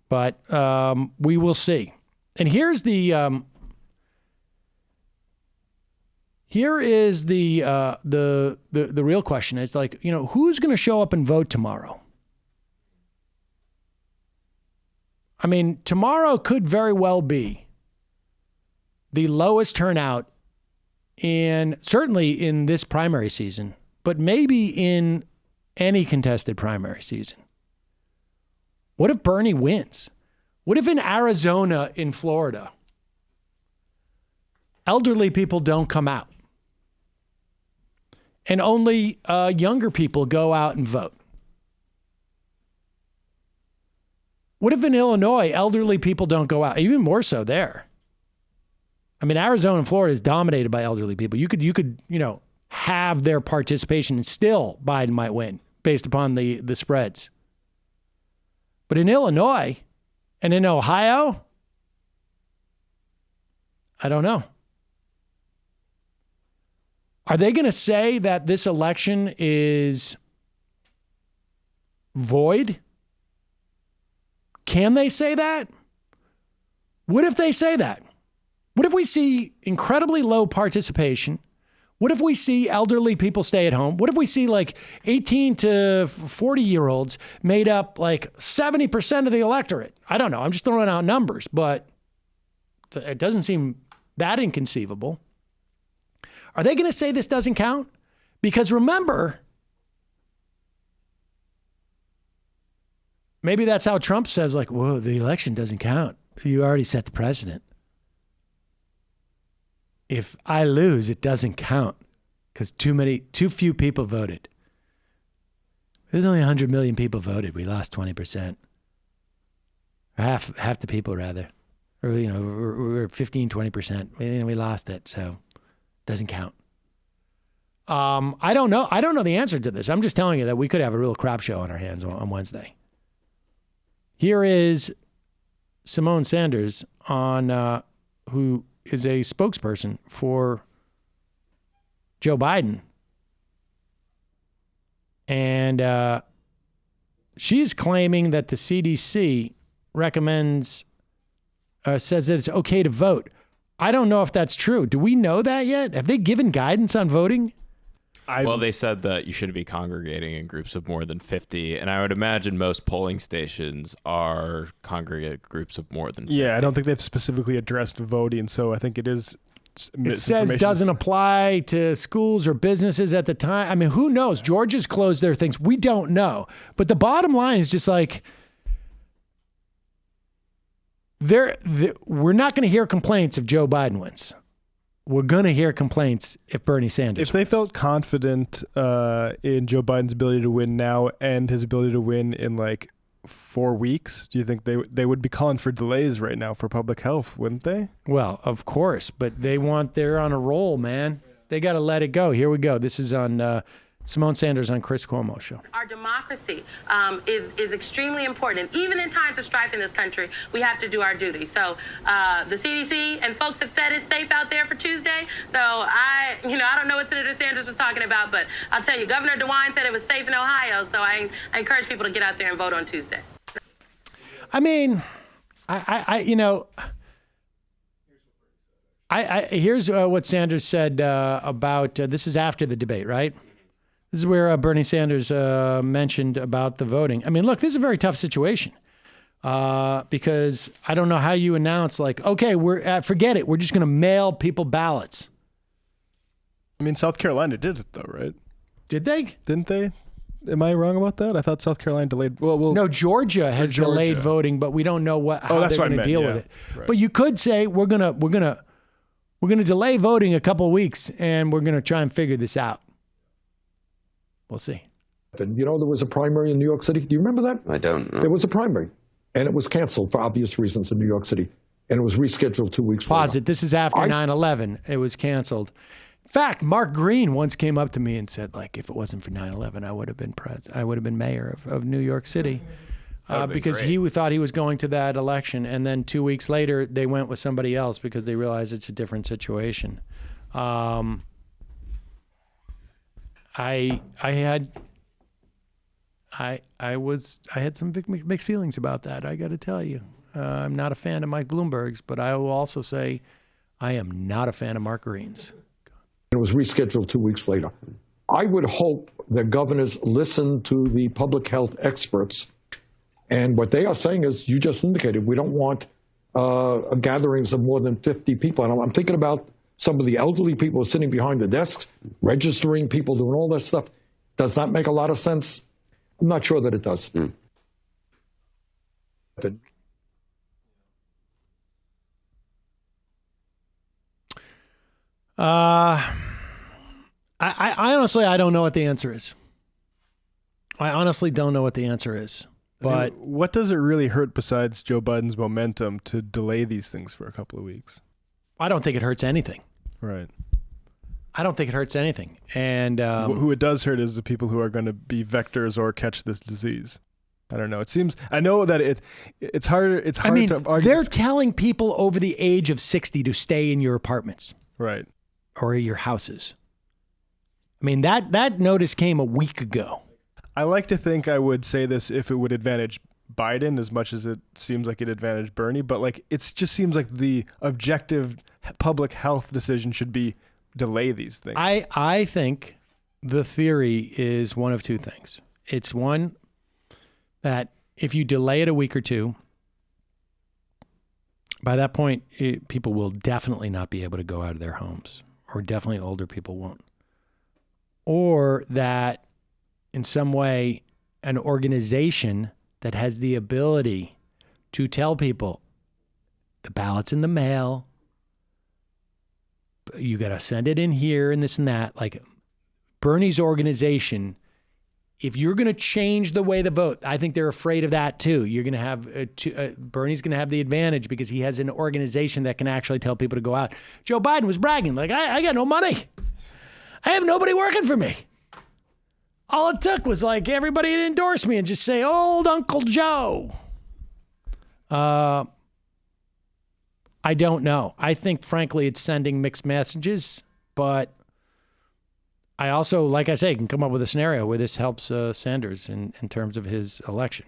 But we will see. And here's the here is the real question. It's like, who's going to show up and vote tomorrow? I mean, tomorrow could very well be the lowest turnout certainly in this primary season, but maybe in any contested primary season. What if Bernie wins? What if in Arizona, in Florida, elderly people don't come out and only younger people go out and vote? What if in Illinois, elderly people don't go out? Even more so there. I mean, Arizona and Florida is dominated by elderly people. You could, have their participation and still Biden might win based upon the spreads. But in Illinois and in Ohio, I don't know. Are they going to say that this election is void? Can they say that? What if they say that? What if we see incredibly low participation? What if we see elderly people stay at home? What if we see like 18 to 40-year-olds made up like 70% of the electorate? I don't know. I'm just throwing out numbers, but it doesn't seem that inconceivable. Are they going to say this doesn't count? Because remember, maybe that's how Trump says, like, whoa, the election doesn't count. You already set the precedent. If I lose, it doesn't count because too few people voted. There's only 100 million people voted. We lost 20%. Half the people, rather. Or, we're 15, 20%. We lost it, so it doesn't count. I don't know. I don't know the answer to this. I'm just telling you that we could have a real crap show on our hands on Wednesday. Here is Simone Sanders who is a spokesperson for Joe Biden. And she's claiming that the CDC says that it's okay to vote. I don't know if that's true. Do we know that yet? Have they given guidance on voting? Well, they said that you shouldn't be congregating in groups of more than 50. And I would imagine most polling stations are congregate groups of more than 50. Yeah, I don't think they've specifically addressed voting. So I think it is. It says doesn't apply to schools or businesses at the time. I mean, who knows? Georgia's closed their things. We don't know. But the bottom line is just like, we're not going to hear complaints if Joe Biden wins. We're going to hear complaints if Bernie Sanders wins. If they felt confident in Joe Biden's ability to win now and his ability to win in like 4 weeks, do you think they would be calling for delays right now for public health, wouldn't they? Well, of course, but they're on a roll, man. They got to let it go. Here we go. This is on Simone Sanders on Chris Cuomo show. Our democracy is extremely important. And even in times of strife in this country, we have to do our duty. So the CDC and folks have said it's safe out there for Tuesday. So I don't know what Senator Sanders was talking about, but I'll tell you, Governor DeWine said it was safe in Ohio. So I encourage people to get out there and vote on Tuesday. I mean, here's what Sanders said about, this is after the debate, right? This is where Bernie Sanders mentioned about the voting. I mean, look, this is a very tough situation because I don't know how you announce like, okay, forget it. We're just going to mail people ballots. I mean, South Carolina did it though, right? Did they? Didn't they? Am I wrong about that? I thought South Carolina delayed. Well, no, Georgia has delayed voting, but we don't know how they're going to deal with it. Right. But you could say we're gonna delay voting a couple of weeks, and we're gonna try and figure this out. We'll see. And there was a primary in New York City. Do you remember that? I don't know. There was a primary, and it was canceled for obvious reasons in New York City, and it was rescheduled 2 weeks later. Pause it. This is after 9/11. It was canceled. In fact, Mark Green once came up to me and said, like, if it wasn't for 9/11, I would have been president. I would have been mayor of New York City, because he thought he was going to that election, and then 2 weeks later they went with somebody else because they realized it's a different situation. I I had some mixed feelings about that. I got to tell you, I'm not a fan of Mike Bloomberg's, but I will also say I am not a fan of Mark Green's. It was rescheduled 2 weeks later. I would hope that governors listen to the public health experts. And what they are saying is, you just indicated, we don't want gatherings of more than 50 people. And I'm thinking about some of the elderly people sitting behind the desks, registering people, doing all that stuff. Does that make a lot of sense? I'm not sure that it does. I honestly, I don't know what the answer is. I honestly don't know what the answer is. But what does it really hurt besides Joe Biden's momentum to delay these things for a couple of weeks? I don't think it hurts anything. Right. I don't think it hurts anything. And who it does hurt is the people who are going to be vectors or catch this disease. I don't know. It seems, I know that it's harder. It's hard to argue. They're telling people over the age of 60 to stay in your apartments. Right. Or your houses. I mean, that notice came a week ago. I like to think I would say this if it would advantage Biden as much as it seems like it advantaged Bernie, but like it just seems like the objective public health decision should be delay these things. I think the theory is one of two things. It's one that if you delay it a week or two, by that point, people will definitely not be able to go out of their homes, or definitely older people won't. Or that in some way, an organization that has the ability to tell people the ballot's in the mail, you got to send it in here and this and that. Like Bernie's organization, if you're going to change the way the vote, I think they're afraid of that too. You're going to have, Bernie's going to have the advantage because he has an organization that can actually tell people to go out. Joe Biden was bragging, like, I got no money. I have nobody working for me. All it took was like everybody to endorse me and just say, old Uncle Joe. I don't know. I think, frankly, it's sending mixed messages, but I also, like I say, can come up with a scenario where this helps Sanders in terms of his election.